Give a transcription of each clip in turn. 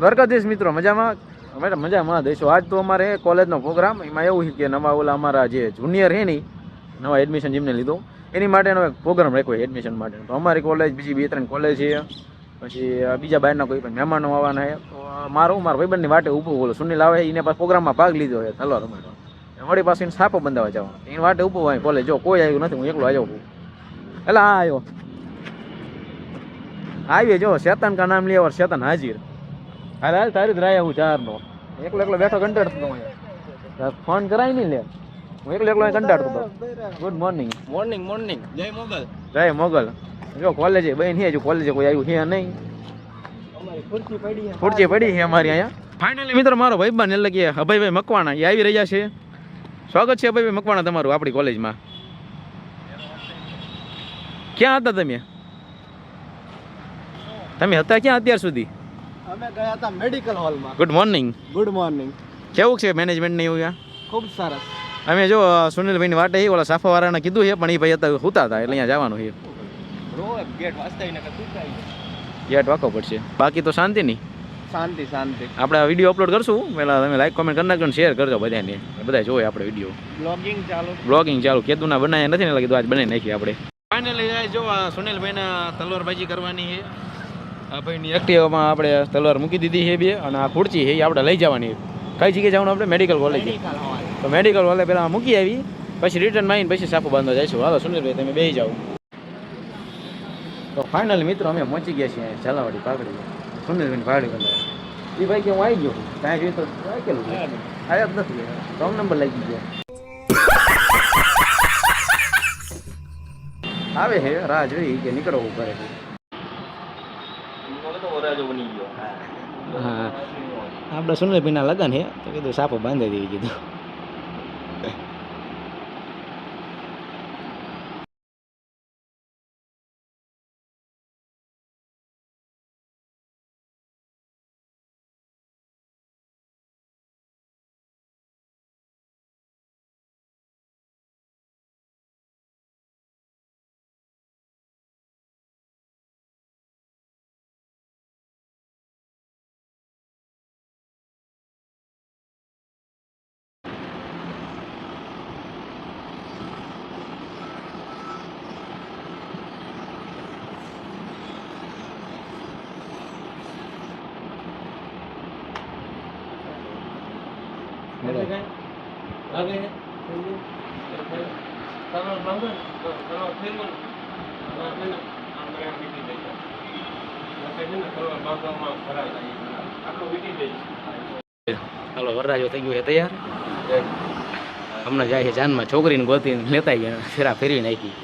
દ્વારકાધીશ મિત્રો મજામાં મજામાં દઈશું. આજ તો અમારે કોલેજનો પ્રોગ્રામ, એમાં એવું છે કે નવા ઓલા અમારા જે જુનિયર છે ને નવા એડમિશન જેમને લીધું એની માટેનો એક પ્રોગ્રામ રાખ્યો એડમિશન માટે. તો અમારી કોલેજ બીજી 2-3 કોલેજ છે, પછી બીજા બહારના કોઈ પણ મહેમાનો આવવાના છે. તો મારા ભાઈબંધની વાટે ઊભું બોલો સુનિલ આવે એને પાછો પ્રોગ્રામમાં ભાગ લીધો છે તલવાર રમવાનો. વળી પાછું એને છાપો બંધાવા જવાનું એની વાટે ઊભું હોય કોલેજ. જો કોઈ આવ્યું નથી, હું એકલો આવ્યો છું. એટલે હા આવ્યો જો શેતાન કા નામ લે શેતાન હાજર. હાલ તારી જ રાય હું 4નો એકલો બેઠો કંટાળતો હતો. ફોન કરાય નહીં લે, હું એકલો કંટાળતો હતો. Good morning. મોર્નિંગ. જય મોગલ. જો કોલેજે બહેન છે, જો કોલેજે કોઈ આવ્યું છે નહીં. ખુરચી પડી છે અમારી અહીંયા. ફાઇનલી મિત્રો મારો ભાઈબંધ એટલે કે અભયભાઈ મકવાણા એ આવી રહ્યા છે. સ્વાગત છે અભયભાઈ મકવાણા તમારું આપણી કોલેજમાં. ક્યાં હતા તમે હતા ક્યાં અત્યાર સુધી? અમે ગયા હતા મેડિકલ હોલમાં. Good morning. કેવું છે મેનેજમેન્ટ ને એવું? ખૂબ સરસ. અમે જો સુનિલભાઈની વાટે ઓલા સાફાવાળાને કીધું છે, પણ એ ભાઈ અત્યારે હુતા હતા એટલે અહીંયા જવાનું છે. ગેટ વાંકો પડશે, બાકી તો શાંતિ નહીં. શાંતિ. આપણે વિડીયો અપલોડ કરશું, પહેલાં તમે લાઈક કોમેન્ટ કરી નાખજો, શેર કરજો બધાને, બધા જોવે આપણે વિડીયો. બ્લોગિંગ ચાલુ કેદુના બનાવ્યા નથી ને એટલે કીધું આજ બનાવી નાખીએ આપણે. ફાઇનલી જો સુનિલભાઈના તલવારબાજી કરવાની છે. આ ભાઈની એક્ટિવામાં આપણે તલવાર મૂકી દીધી છે 2, અને આ ખુરચી છે એ આપણે લઈ જવાની. કઈ જગ્યાએ જવાનું આપણે? Medical college. તો મેડિકલ કોલેજ પહેલાં મૂકી આવી, પછી રિટર્નમાં આવીને પછી સાપો બાંધવા જઈશું. હાલો સુનિલભાઈ તમે બેસી જાઓ. તો ફાઇનલ મિત્રો અમે પહોંચી ગયા છીએ ઝાલાવાડી પાઘડી. સુનિલભાઈની પાઘડી બંધાય એ ભાઈ કે હું આવી ગયો કાંઈ જોઈ તો કેલું આવ્યા જ નથી, રોંગ નંબર લાગી ગયો. આવે છે રાહ જોઈ કે નીકળવું કરે છે. હા આપણે સુનિલભાઈના લગન છે તો કીધું સાપો બાંધી દેવી કીધું. હાલો વરરાજો થઈ ગયું છે તૈયાર. હમણાં જાય છે જાનમાં છોકરીને ગોતીને લેતા ગયા, ફેરા ફેરવી નાખી.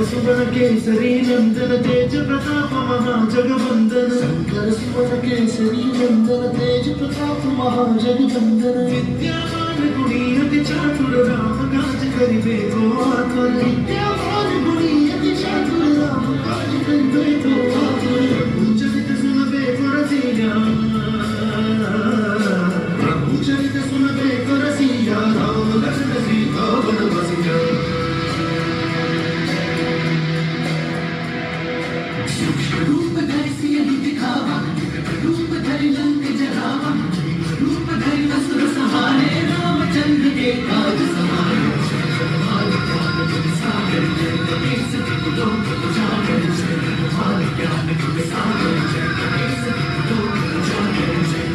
सुवन केसरी नंदन तेज प्रताप महाजगवंदन. शंकर सुवन केसरी नंदन तेज प्रताप महाजगवंदन. विद्यावान गुणी अति चातुर राम काज करिबे को आतुर. विद्यावान गुणी अति चातुर राम काज करिबे को आतुर. चरित सुनबे को रसिया, प्रभु चरित सुनबे को रसिया. राम लक्ष्मण सीता वन बसिया. रूप धरि सियहि दिखावा, रूप धरि लंक जरावा, रूप धरि असुर सहारे. रामचंद्र के काज सवारे. ज्ञान गुण सागर जय कपीस तिहु लोक उजागर जय. ज्ञान गुण सागर जय कपीस तिहु लोक उजागर जय.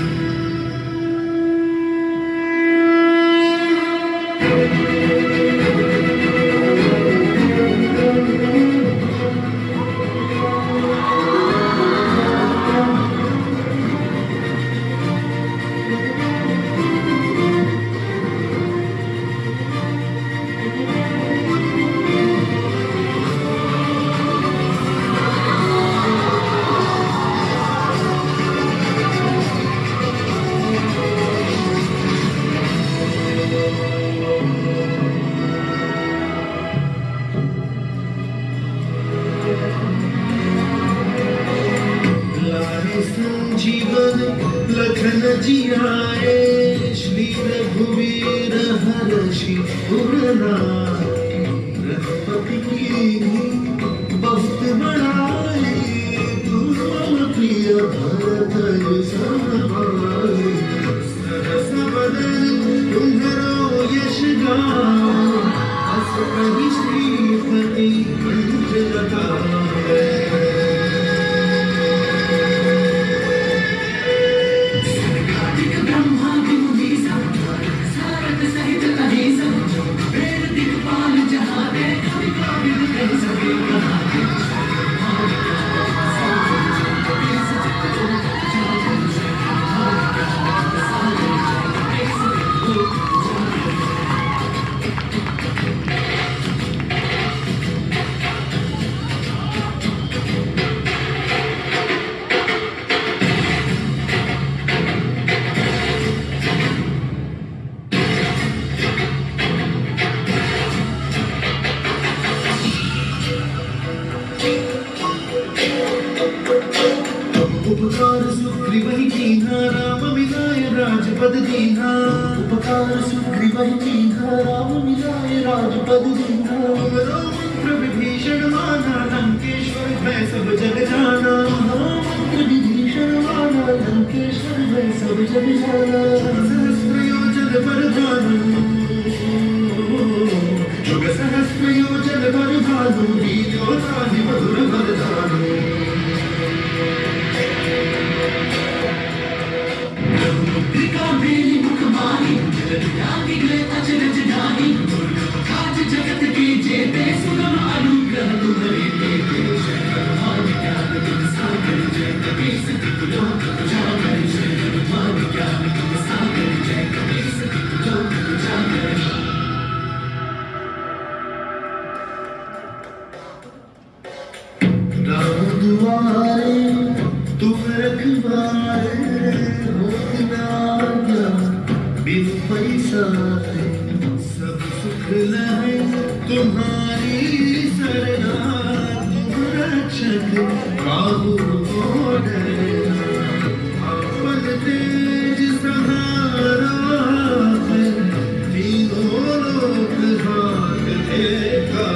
लाए संजीवन लखन जियाए श्री रघुवीर हर्षि उरनाए रघुपति की बहुत बड़ाई तुम मम प्रिय भरत समाए सरस बदन तुम्हारो यश गाओ अस कहि श्रीपति कंठ लगाए उपकार सुग्रीवहि कीन्हा राम मिलाय राजपद दीन्हा उपकार सुग्रीवहि कीन्हा राम मिलाय राजपद दीन्हा हमरो मंत्र विभीषण माना लंकेश्वर भय सब जग जाना हमरो मंत्र विभीषण माना लंकेश्वर भय सब जग जाना सहस्र योजन वरदानु युग सहस्र योजन वरदानु वीर्योधानि मधुर वरदानु राम दुआरे तुम रखवारे होत न आज्ञा बिन पैसारे सब सुख लहे तुम्हारी सरना तुम रक्षक काहू को डरना आपन तेज सहारा है तीनों लोक हाथ देखा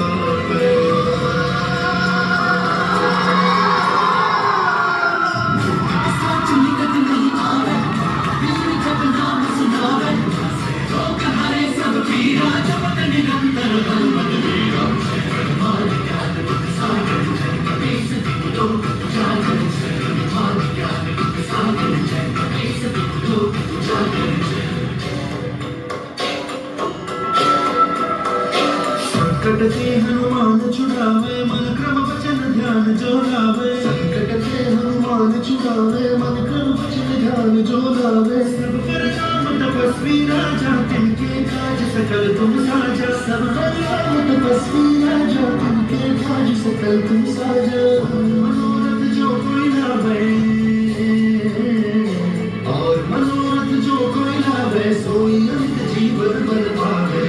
संकट से हनुमान छुड़ावे मन क्रम वचन ध्यान जो लावे संकट से हनुमान छुड़ावे मन क्रम वचन ध्यान जो लावे सब पर राम तपस्वी राजा तिनके काज सकल तुम साजा सब पर राम तपस्वी राजा तिनके काज सकल तुम साजा मनोरथ जो कोई लावे और मनोरथ जो कोई लावे सोई अंत जीवन बल पावे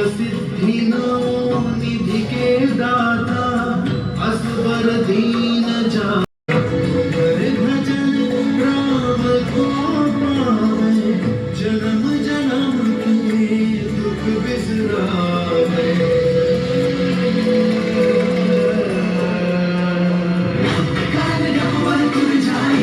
सिद्धिनो निधि के दाता असबर दीन जा भजन राम को पावे जन्म जन्म के दुख बिसरावे काल रघुवर तुर जाए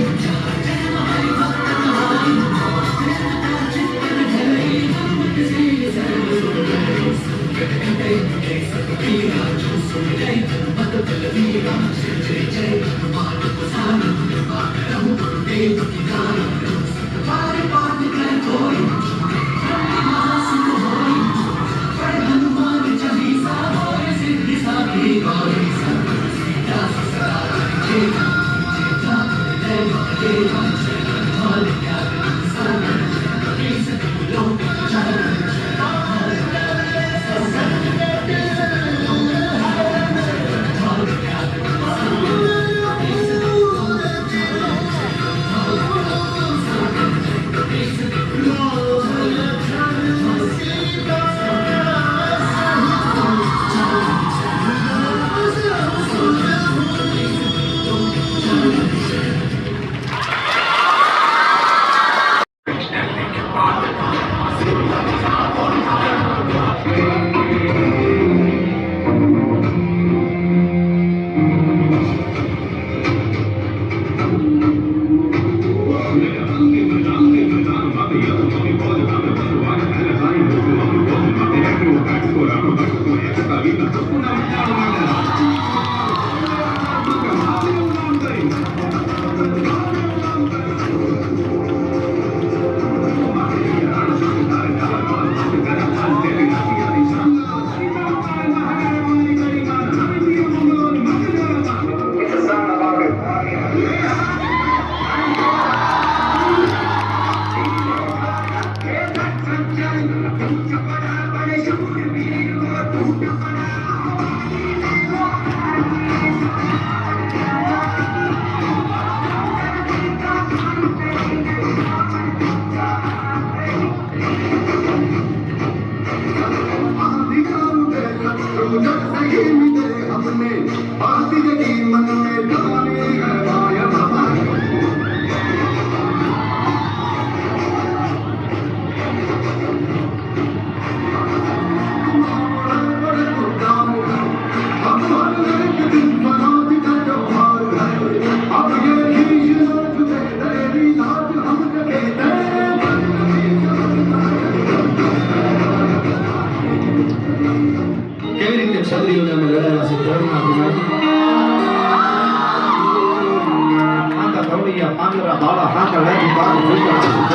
કેવી રીતે ક્ષત્રિયોને અમે લડાવ્યા છે ધર્મના ગુનાથી આંકા ધવડિયા પાંદરા બાળા હાંકા લાગી બાળ ભૂકા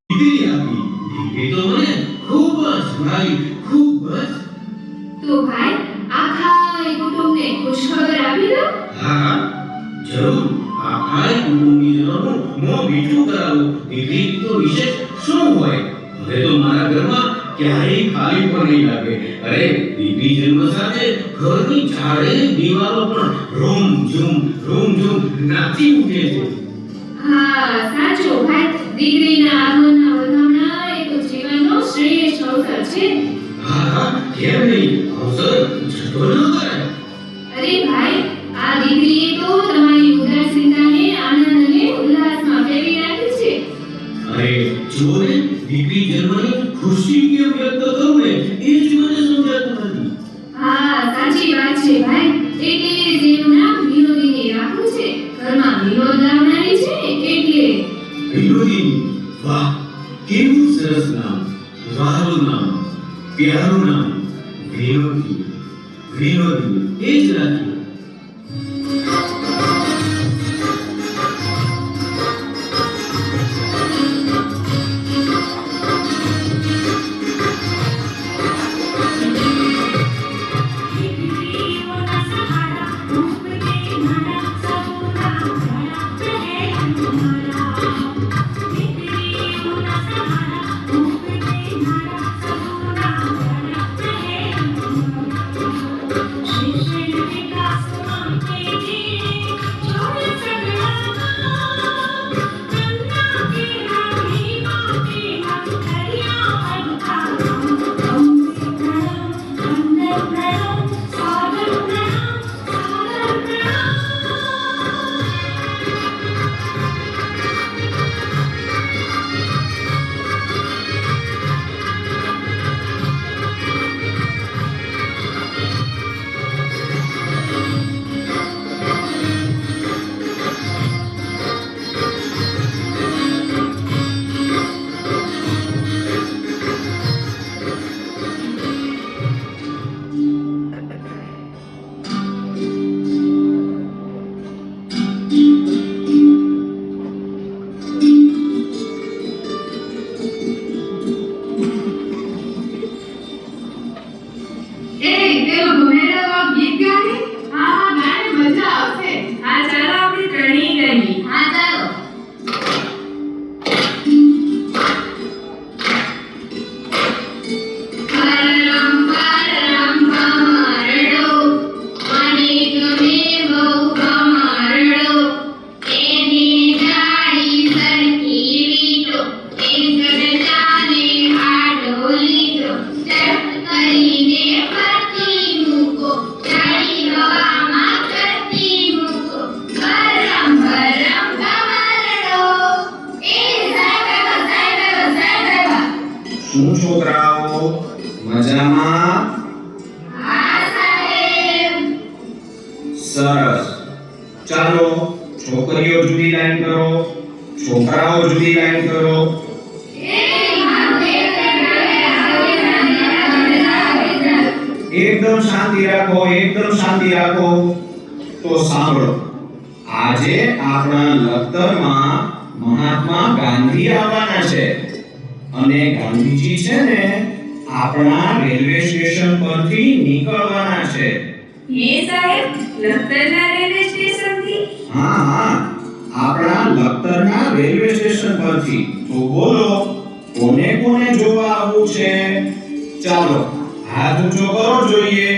દીકરી આપી. દીકરી તો મને ખૂબ જ ભાઈ, ખૂબ જ. તો ભાઈ આખા કુટુંબને ખુશખબર આપી દો. હા, જરૂર. આખા કુટુંબીજનોનું મોં મીઠું કરાવો. દીકરી તો વિશેષ શું હોય? હવે તો મારા ઘરમાં ક્યારેય ખાલી પણ નહીં લાગે. અરે, દીકરી જન્મ સાથે ઘરની ચારે દિવાલો પણ રોમ ઝૂમ નાચી ઉઠે છે. હા સાચું ભાઈ, દીકરીના આગમનના વધામણા એ તો જીવનનો શ્રેષ્ઠ અવસર છે. હા, કેમ નહીં? અવસર જતો ન કરાય. અરે ભાઈ, આ દીકરીએ તો તમારી ઉદાસીનતાને આનંદ અને ઉલ્લાસમાં ફેરવી નાખી છે. અરે, જુઓ ને, દીકરી જન્મની ખુશી કેમ વ્યક્ત કરું ને એ જ મને સમજાતું નથી. હા સાચી વાત છે ભાઈ, એટલે જ એનું નામ વિનોદીની રાખ્યું છે. ઘરમાં વિનોદ લાવનારી છે ને એટલે. વિનોદિની, વાહ, કેવું સરસ નામ, વહાલું નામ, પ્યારું નામ. વિનોદિની એ જ રાખ્યું. શું છોકરાઓ મજામાં? સરસ. ચાલો છોકરીઓ જુદી લાઈન કરો, છોકરાઓ જુદી લાઈન કરો. એકદમ શાંતિ રાખો, એકદમ શાંતિ રાખો. તો સાંભળો, આજે આપણા લખતરમાં મહાત્મા ગાંધી આવવાના છે અને ગાંધીજી છે ને આપણા રેલવે સ્ટેશન પરથી નીકળવાના છે. હે સાહેબ, લખતરના રેલવે સ્ટેશનથી? હા, આપણા લખતરના રેલવે સ્ટેશન પરથી. તો બોલો, કોને કોને જોવા આવવું છે? ચાલો હાથ ઊંચો કરો જોઈએ.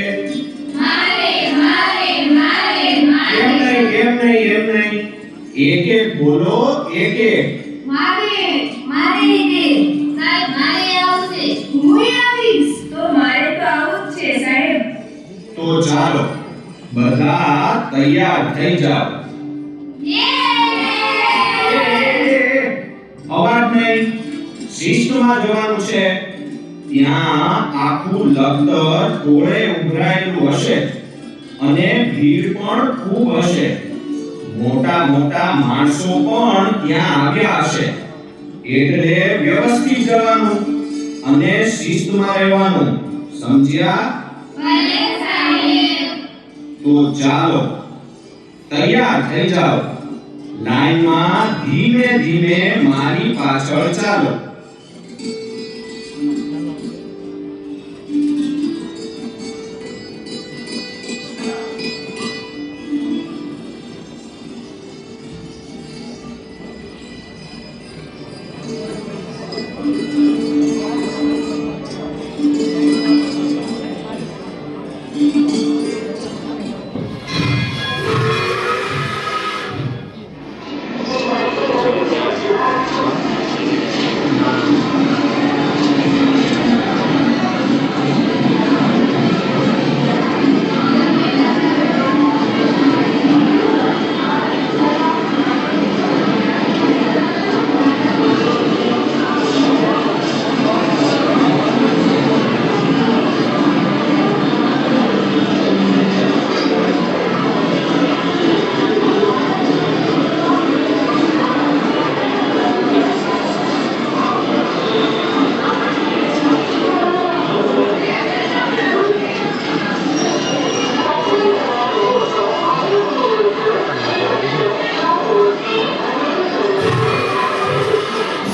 એમ નહીં. એક એક બોલો, એક એક. તો ચાલો બધા તૈયાર થઈ જાઓ. અવાજ નહીં, શિસ્તમાં જવાનું છે. ત્યાં આખું લખતર ટોળે ઉભરાયેલું હશે અને ભીડ પણ ખૂબ હશે. મોટા મોટા માણસો પણ ત્યાં આવ્યા હશે. એટલે વ્યવસ્થિત જવાનું અને શિસ્તમાં રહેવાનું. સમજ્યા? તો ચાલો તૈયાર થઈ જાઓ. લાઈનમાં ધીમે ધીમે મારી પાછળ ચાલો.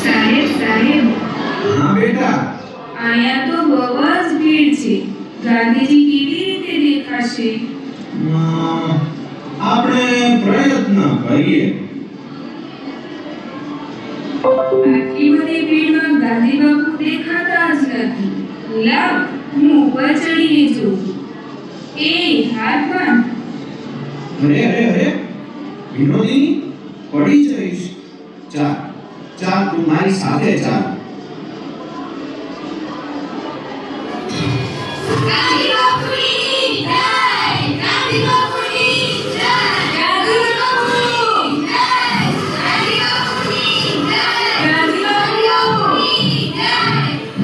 સાહેબ સાહેબ હા બેટા, અહીંયા તો બહુ જ ભીડ છે. ગાંધીજી કેવી રીતે દેખાશે? આપણે પ્રયત્ન કરીએ. આટલી બધી ભીડમાં ગાંધી બાપુ દેખાતા જ નથી. લાવ હું ઉપર ચડીને જોઉં. એ હાથમાં અરે અરે અરે, વિનોદી, પડી જઈશ. ચાલ ચાલ, તું મારી સાથે ચાલ. ગાંધી બાપુની જય! ગાંધી બાપુની જય! ગાંધી બાપુની જય! ગાંધી બાપુની જય! ગાંધી બાપુની જય!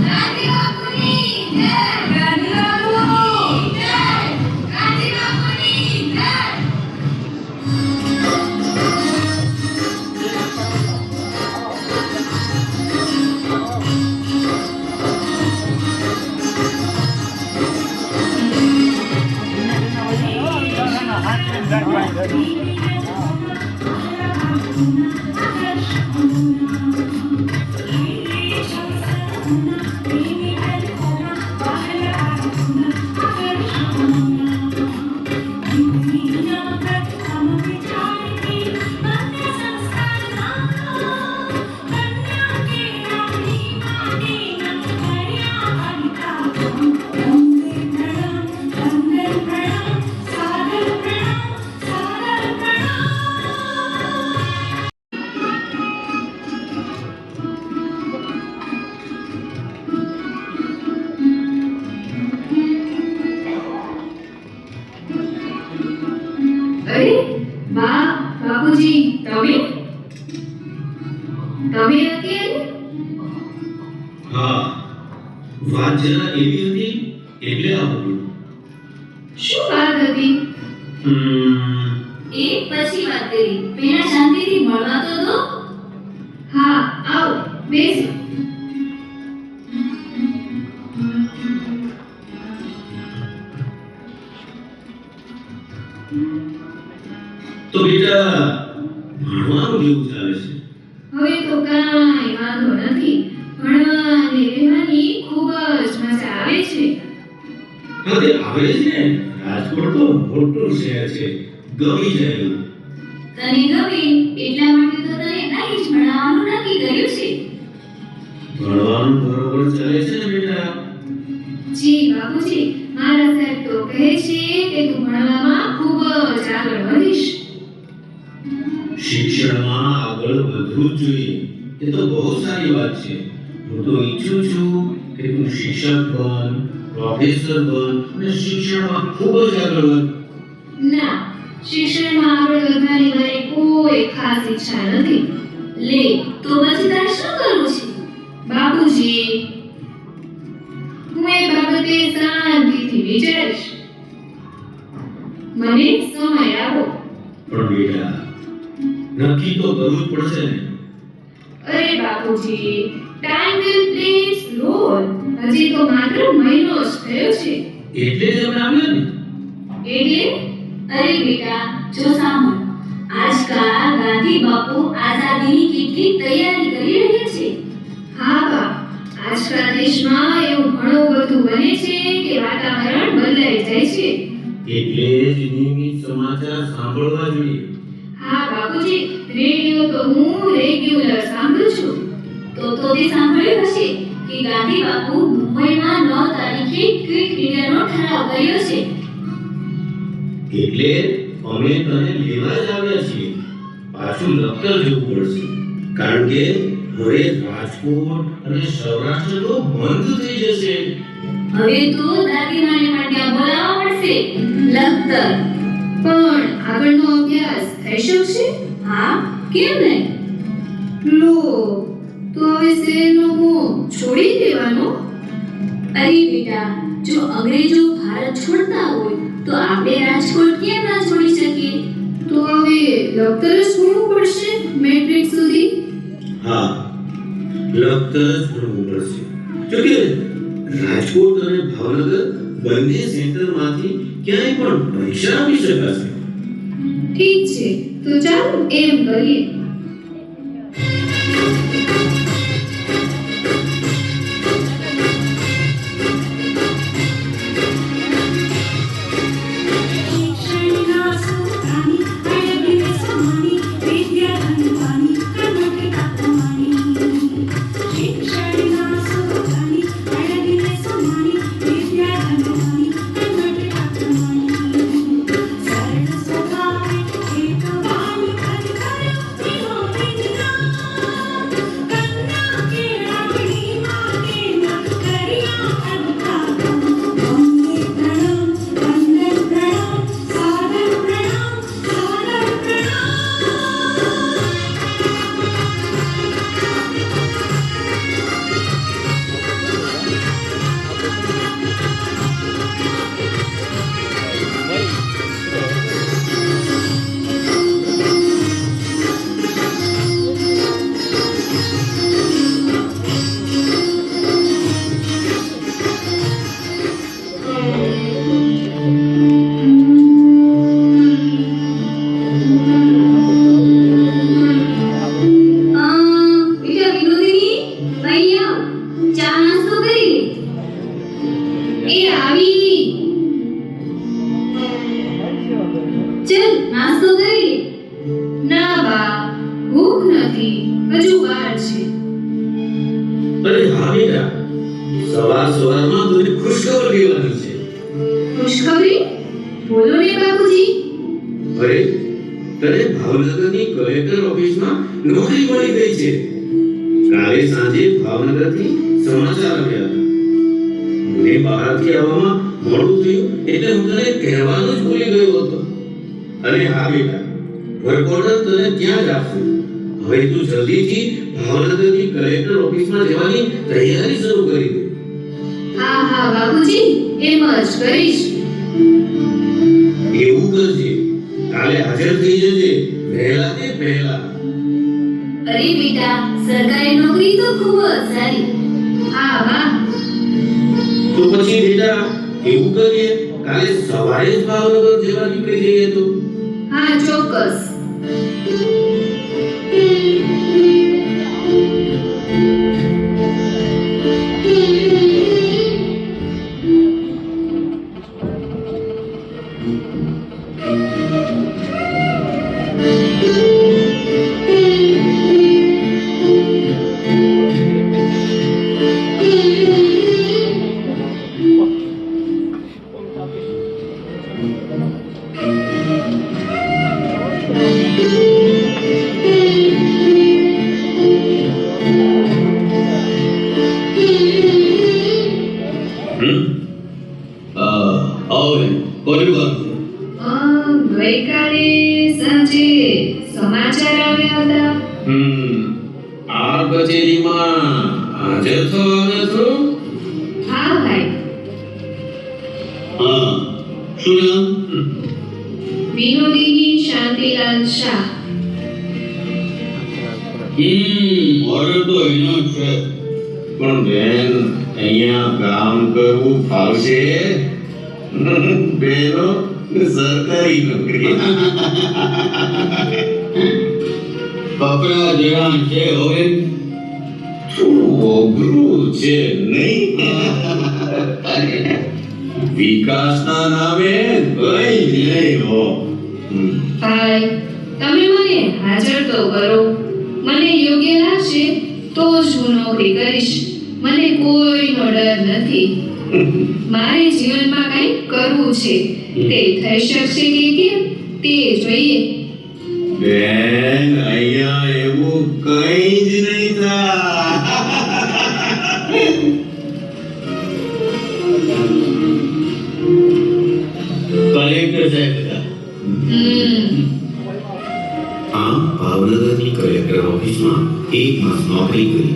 ગાંધી બાપુની જય! ગાંધી બાપુની જય! ગાંધી બાપુની જય! અરે વાહ બાપુજી, તમે અત્યારે હા, વાત જરા એવી હતી એટલે આવું. શું વાત હતી? એ પછી વાત કરી. પહેલા શાંતિથી મળવા તો દો. હા, આવો બેસો. તો બેટા, ભણવાનું કેવું ચાલે છે? હવે તો કાંઈ વાંધો નથી. ભણવા અને રહેવાની ખૂબ જ મજા આવે છે. હા, તે આવે જ ને. રાજકોટ તો મોટું શહેર છે, ગમી જાય એવું. તને ગમે એટલા માટે તો તને અહીં જ ભણાવવાનું નક્કી કર્યું છે. ભણવાનું બરોબર ચાલે છે ને બેટા? જી બાપુજી, મારા સાહેબ તો કહે છે કે તું ભણવામાં ખૂબ જ આગળ વધીશ. શિક્ષણમાં આગળ વધવું જ જોઈએ, એ તો બહુ સારી વાત છે. હું તો ઈચ્છું છું કે તું શિક્ષક બન, પ્રોફેસર બન અને શિક્ષણમાં ખૂબ જ આગળ વધ. ના, શિક્ષણમાં આગળ વધવાની મારી કોઈ ખાસ ઈચ્છા નથી. લે, તો પછી તારે શું કરવું છે? બાપુજી, હું એ બાબતે શાંતિથી વિચારીશ. મને સમય આપો. પણ બેટા, નક્કી તો કરવું જ પડશે ને. અરે બાપુજી, time will play its role. હજી તો માત્ર મહિનો જ થયો છે. એટલે જ અમે આવ્યા ને. એટલે અરે બેટા, જો સાંભળ, આજકાલ ગાંધી બાપુ આઝાદીની કેટલી તૈયારી કરી રહ્યા છે. હા બા, આજકાલ દેશમાં એવું ઘણું બધું બને છે કે વાતાવરણ બદલાઈ જાય છે. એટલે જ નિયમિત સમાચાર સાંભળવા જોઈએ. હા બાપુજી, રેડિયો તો હું રેગ્યુલર સાંભળું છું. તો તે સાંભળ્યું હશે કે ગાંધી બાપુ મુંબઈમાં 9 તારીખે ક્વિટ ઇન્ડિયાનો ઠરાવ કર્યો છે. એટલે અમે તને લેવા જ આવ્યા છીએ. પાછું લખતર જવું પડશે, કારણ કે હવે રાજકોટ અને સૌરાષ્ટ્ર તો બંધ થઈ જશે. હવે તો દાદીમાને પણ ત્યાં બોલાવવા પડશે. લખતર પણ આગળનો અભ્યાસ થઈ શકશે? હા, કેમ નહીં? લો, તો હવે શહેરનો મોહ છોડી દેવાનો. અરે બેટા, જો અંગ્રેજો ભારત છોડતા હોય તો આપણે રાજકોટ કેમ ના છોડી શકીએ? તો હવે લખતર જ ભણવું પડશે મેટ્રિક સુધી. હા, લખતર જ ભણવું પડશે. જો કે રાજકોટ અને ભાવનગર બંને સેન્ટરમાંથી ક્યાંય પણ પરીક્ષા આપી શકાશે. ઠીક છે, તો ચાલો એમ કરીએ. અરે હા બેટા, સવારમાં તને ખુશખબર લેવાની છે. ખુશખબરી? બોલો ને બાપુજી. અરે, તને ભાવનગરની કલેક્ટર ઓફિસમાં નોકરી મળી ગઈ છે. કાલે સાંજે ભાવનગરથી સમાચાર આવ્યા હતા. મને બહારથી આવવામાં મોડું થયું એટલે હું તને કહેવાનું જ ભૂલી ગયો હતો. અને હા બેટા, વર્ક ઓર્ડર તને ત્યાં જ આપશું. હવે તું જલ્દીથી ભાવનગરની કલેક્ટર ઓફિસમાં જવાની તૈયારી શરૂ કરી દે. હા હા બાપુજી, એમ જ કરીશ. એવું કરજે, કાલે હાજર થઈ જજે, વહેલા તે પહેલા. અરે બેટા, સરકારી નોકરી તો ખૂબ જ સારી. હા વાહ. તો પછી બેટા એવું કરીએ, કાલે સવારે જ ભાવનગર જવા નીકળી જઈએ તો. હા ચોક્કસ. ગઈકાલે સાંજે સમાચાર આવ્યા હતા. આ કચેરીમાં હાજર થવાના છો? હા ભાઈ. હા, શું નામ? વિનોદિની શાંતિલાલ શાહ. ઓર્ડર તો એનો જ છે, પણ બેન અહીંયા કામ કરવું ફાવશે? બેનો સરકારી નોકરી કપડા જેવા છે હવે થોડું અઘરું છે નહીં વિકાસના નામે કઈ નહીં હો ભાઈ તમે મને હાજર તો કરો. મને યોગ્ય લાગશે તો જ હું નોકરી કરીશ. મને કોઈનો ડર નથી. મારે જીવનમાં કંઈક કરવું છે. તે થઈ શકશે કે કેમ તે જોઈએ. બેન અહીંયા એવું કઈ જ નહીં થાય કલેક્ટર સાહેબ હતા હમ ભાવનગરની કલેક્ટર ઓફિસમાં 1 માસ નોકરી કરી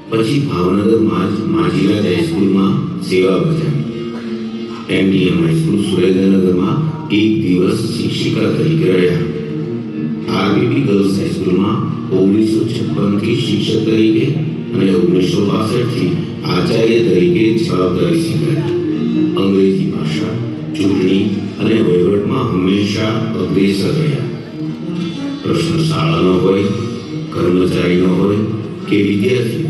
પછી ભાવનગરમાં જ માજીરાજ હાઈસ્કૂલમાં સેવા બજાવી એમડીએમ હાઈસ્કૂલ સુરેન્દ્રનગરમાં 1 દિવસ શિક્ષિકા તરીકે રહ્યા આરબીબી ગર્લ્સ હાઈસ્કૂલમાં 1956 થી શિક્ષક તરીકે અને 1962 થી આચાર્ય તરીકે જવાબદારી સ્વીકારી અંગ્રેજી ભાષા ચૂંટણી અને વહીવટમાં હંમેશા અગ્રેસર રહ્યા પ્રશ્ન શાળાનો હોય કર્મચારીનો હોય કે વિદ્યાર્થી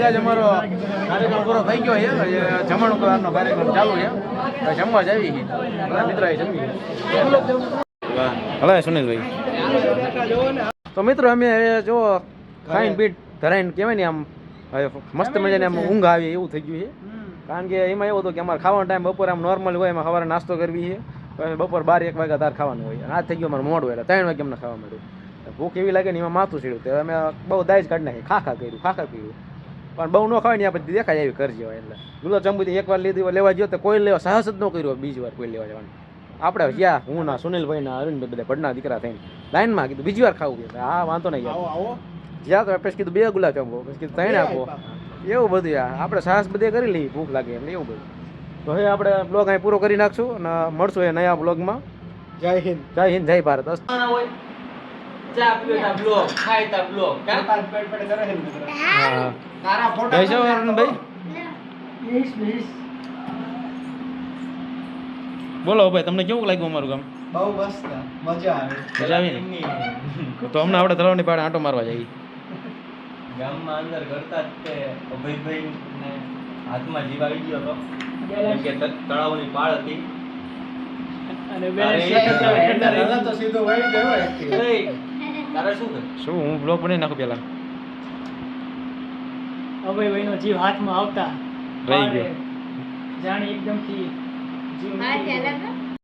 આજ અમારો કાર્યક્રમ પૂરો થઈ ગયો છે. જમણ કરવાનો કાર્યક્રમ ચાલુ છે. હવે જમવા જાવી છે. બધા મિત્રો જમી હલો સુનિલભાઈ. તો મિત્રો અમે હવે જો ખાઈને પીટ ધરાઈને કહેવાય ને આમ હવે મસ્ત મજાને આમ ઊંઘ આવી એવું થઈ ગયું છે. કારણ કે એમાં એવું હતું કે અમારે ખાવાનો ટાઈમ બપોરે આમ નોર્મલ હોય એમાં સવારે નાસ્તો કરવી છે પછી બપોર 12-1 વાગ્યા તાર ખાવાનું હોય આ થઈ ગયું અમારે મોડું એટલે 3 વાગે અમને ખાવા મળ્યું. ભૂખ એવી લાગે ને એમાં માથું સીડ્યું તો અમે બહુ દાજ કાઢી નાખી ખાખા કર્યું પણ બહુ ન ખાય ને આ પછી દેખાય આવી કરજે હોય એટલે ગુલાબ જાંબુથી એકવાર લીધી લેવા ગયો તો કોઈ લેવા સાહસ જ ન કર્યું બીજી વાર કોઈ લેવા જવાનું. આપણે જ્યાં હું ના સુનિલભાઈ ના અરવિંદભાઈ બધા ભડના દીકરા થઈને લાઈનમાં કીધું બીજી વાર ખાવું કે હા વાંધો નહીં જ્યાં તો પછી કીધું 2 ગુલાબ જાંબુ પછી કીધું 3 આપો એવું બધું યાર આપણે સાહસ બધે કરી લઈએ ભૂખ લાગે એટલે એવું બધું. તો હવે આપણે બ્લોગ અહીં પૂરો કરી નાખશું અને મળશું એ નયા બ્લોગમાં. જય હિન્દ જય ભારત. ચા પીતા બ્લોગ ખાઈતા બ્લોગ પેટ કરે હે મિત્ર હા તારા ફોટો જય અરવિંદભાઈ બોલો ભાઈ તમને કેવું લાગ્યું અમારું ગામ? બહુ મસ્ત મજા આવે. મજા આવી ને? તો અમને આપણે તળાવની પાડે આંટો મારવા જઈએ. ગામમાં અંદર કરતા જ તે અભયભાઈ ને હાથમાં જીવ આવી ગયો હતો કેમ કે તળાવની પાળ હતી અને તો સીધો વહી ગયો તારે શું કરે શું હું બ્લોગ બનાવી નાખું પેલા અભયભાઈનો જીવ હાથમાં આવતા રહી ગયો જાણી એકદમથી જીવ નીકળી ગયો.